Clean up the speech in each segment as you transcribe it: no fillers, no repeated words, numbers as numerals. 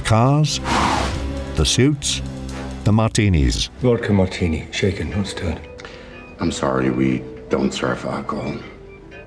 The cars, the suits, the martinis. Vodka martini, shaken, not stirred. I'm sorry, we don't serve alcohol.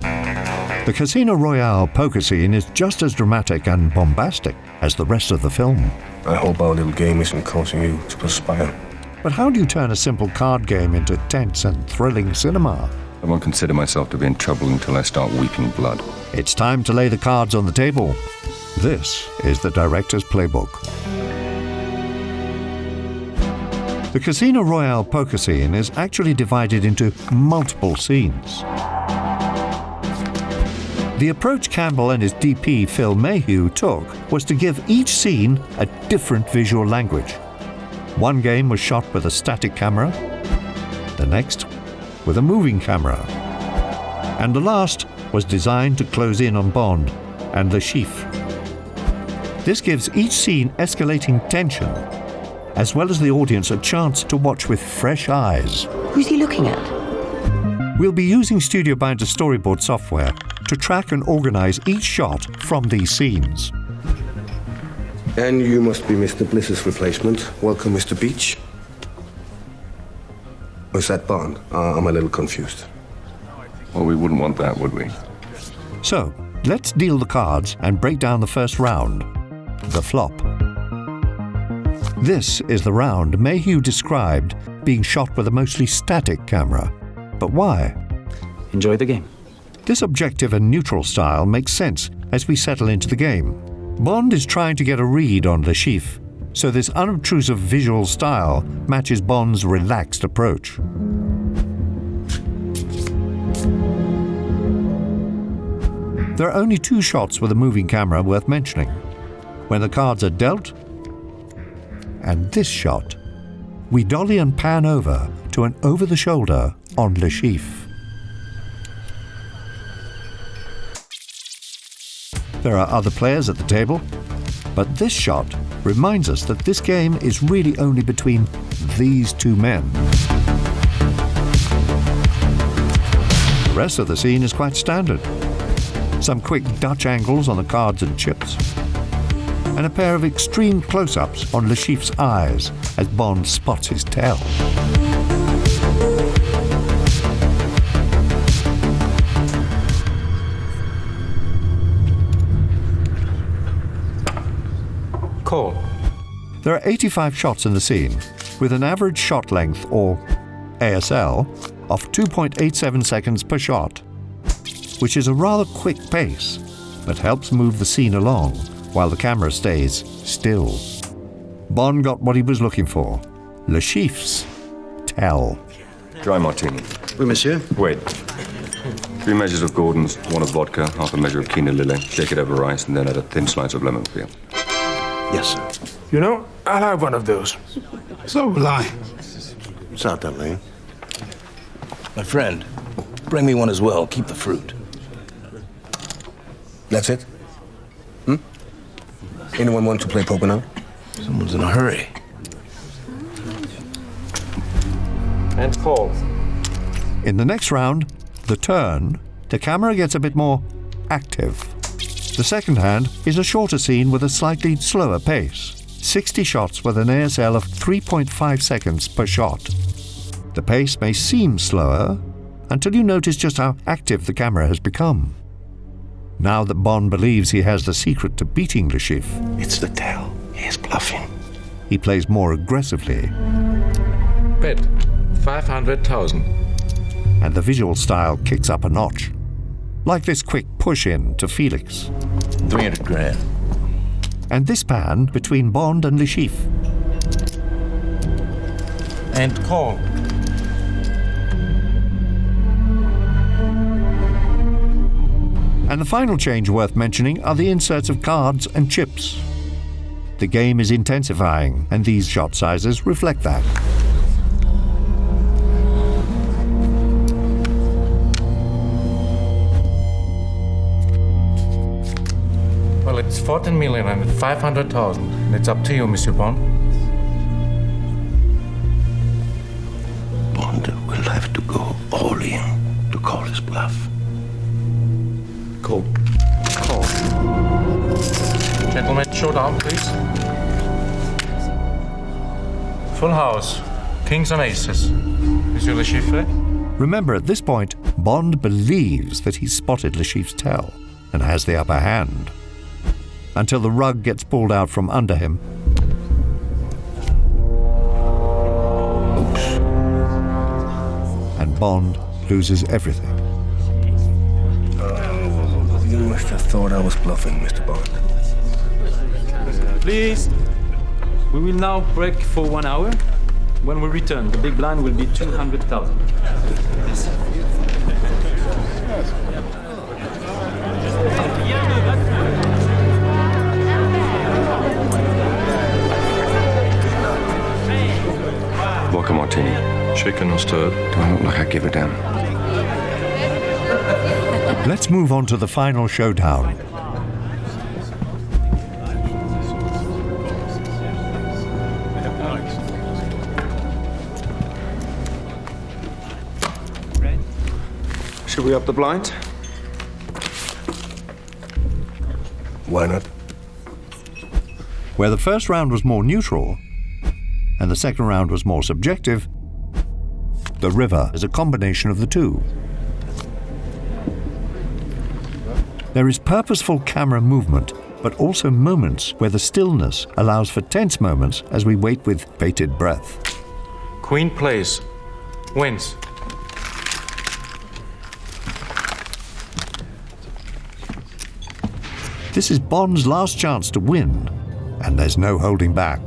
The Casino Royale poker scene is just as dramatic and bombastic as the rest of the film. I hope our little game isn't causing you to perspire. But how do you turn a simple card game into tense and thrilling cinema? I won't consider myself to be in trouble until I start weeping blood. It's time to lay the cards on the table. This is the director's playbook. The Casino Royale poker scene is actually divided into multiple scenes. The approach Campbell and his DP Phil Meheux took was to give each scene a different visual language. One game was shot with a static camera, the next with a moving camera, and the last was designed to close in on Bond and Le Chiffre. This gives each scene escalating tension, as well as the audience a chance to watch with fresh eyes. Who's he looking at? We'll be using Studio Binder storyboard software to track and organize each shot from these scenes. And you must be Mr. Bliss's replacement. Welcome, Mr. Beach. Or is that Bond? I'm a little confused. Well, we wouldn't want that, would we? So, let's deal the cards and break down the first round, the flop. This is the round Meheux described being shot with a mostly static camera. But why? Enjoy the game. This objective and neutral style makes sense as we settle into the game. Bond is trying to get a read on Le Chiffre, so this unobtrusive visual style matches Bond's relaxed approach. There are only two shots with a moving camera worth mentioning. When the cards are dealt, and this shot. We dolly and pan over to an over-the-shoulder on Le Chiffre. There are other players at the table, but this shot reminds us that this game is really only between these two men. The rest of the scene is quite standard. Some quick Dutch angles on the cards and chips, and a pair of extreme close-ups on Le Chiffre's eyes as Bond spots his tail. Call. There are 85 shots in the scene, with an average shot length, or ASL, of 2.87 seconds per shot, which is a rather quick pace, but helps move the scene along while the camera stays still. Bond got what he was looking for, Le Chiffre's tell. Dry martini. Oui, monsieur. Wait. 3 measures of Gordon's, 1 of vodka, half a measure of quinoa lily. Shake it over rice, and then add a thin slice of lemon peel. Yes, sir. You know, I'll have one of those. So will I. It's not that late. My friend, bring me one as well. Keep the fruit. That's it? Anyone want to play poker now? Someone's in a hurry. And call. In the next round, the turn, the camera gets a bit more active. The second hand is a shorter scene with a slightly slower pace. 60 shots with an ASL of 3.5 seconds per shot. The pace may seem slower until you notice just how active the camera has become. Now that Bond believes he has the secret to beating Le Chiffre, It's the tell. He is bluffing. he plays more aggressively, Bet. 500,000. and the visual style kicks up a notch. Like this quick push-in to Felix, 300 grand. and this pan between Bond and Le Chiffre. And call. And the final change worth mentioning are the inserts of cards and chips. The game is intensifying, and these shot sizes reflect that. Well, it's 14 million and 500,000. It's up to you, Monsieur Bond. Bond will have to go all in to call his bluff. Call. Call. Gentlemen, showdown, please. Full house. Kings and aces. Monsieur Le Chiffre? Remember, at this point, Bond believes that he's spotted Le Chiffre's tell and has the upper hand, until the rug gets pulled out from under him. Oops. And Bond loses everything. You must have thought I was bluffing, Mr. Bond. Please, we will now break for 1 hour. When we return, the big blind will be 200,000. Vodka martini. Shaken or stirred? Do I look like I give a damn? Let's move on to the final showdown. Should we up the blind? Why not? Where the first round was more neutral and the second round was more subjective, the river is a combination of the two. There is purposeful camera movement, but also moments where the stillness allows for tense moments as we wait with bated breath. Queen plays. Wins. This is Bond's last chance to win, and there's no holding back.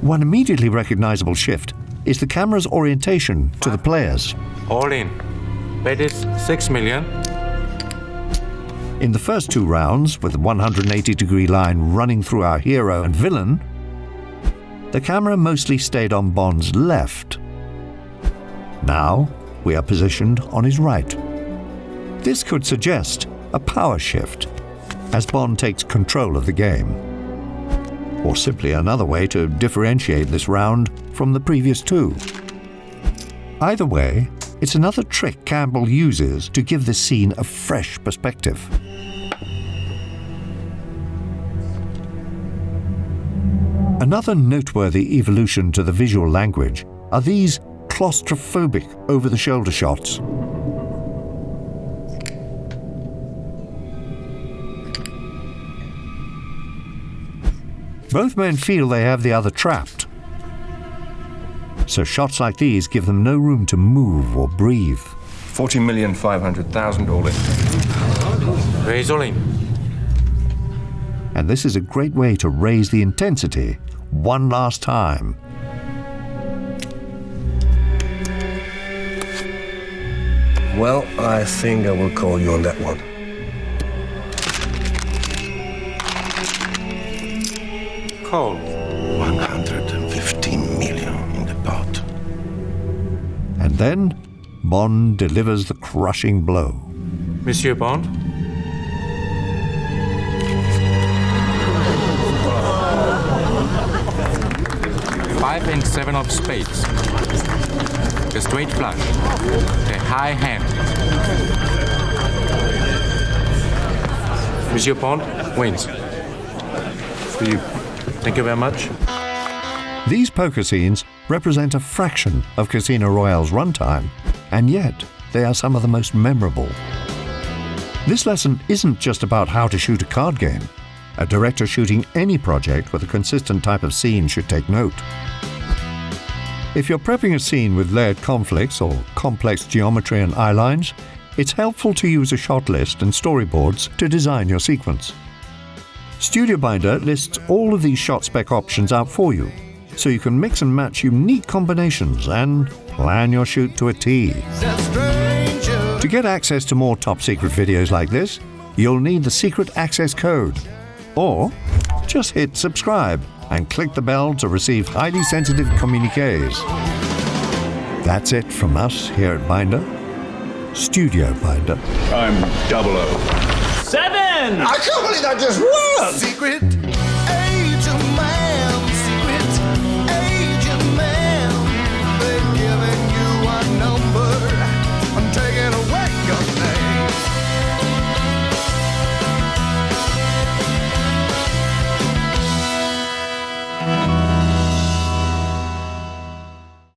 One immediately recognizable shift is the camera's orientation to the players. All in. Bet is 6 million. In the first two rounds, with the 180-degree line running through our hero and villain, the camera mostly stayed on Bond's left. Now, we are positioned on his right. This could suggest a power shift, as Bond takes control of the game. Or simply another way to differentiate this round from the previous two. Either way, it's another trick Campbell uses to give this scene a fresh perspective. Another noteworthy evolution to the visual language are these claustrophobic over-the-shoulder shots. Both men feel they have the other trapped. So shots like these give them no room to move or breathe. 40,500,000 all in. Raise all in. And this is a great way to raise the intensity one last time. Well, I think I will call you on that one. Call. 115 million in the pot. And then Bond delivers the crushing blow. Monsieur Bond? Five and 7 of spades. The straight flush. The high hand. Monsieur Bond wins. For you. Thank you very much. These poker scenes represent a fraction of Casino Royale's runtime, and yet they are some of the most memorable. This lesson isn't just about how to shoot a card game. A director shooting any project with a consistent type of scene should take note. If you're prepping a scene with layered conflicts or complex geometry and eye lines, it's helpful to use a shot list and storyboards to design your sequence. Studio Binder lists all of these shot spec options out for you, so you can mix and match unique combinations and plan your shoot to a T. To get access to more top-secret videos like this, you'll need the secret access code. Or just hit subscribe and click the bell to receive highly sensitive communiques. That's it from us here at Binder. Studio Binder. I'm 00. 7! I can't believe that just won! Secret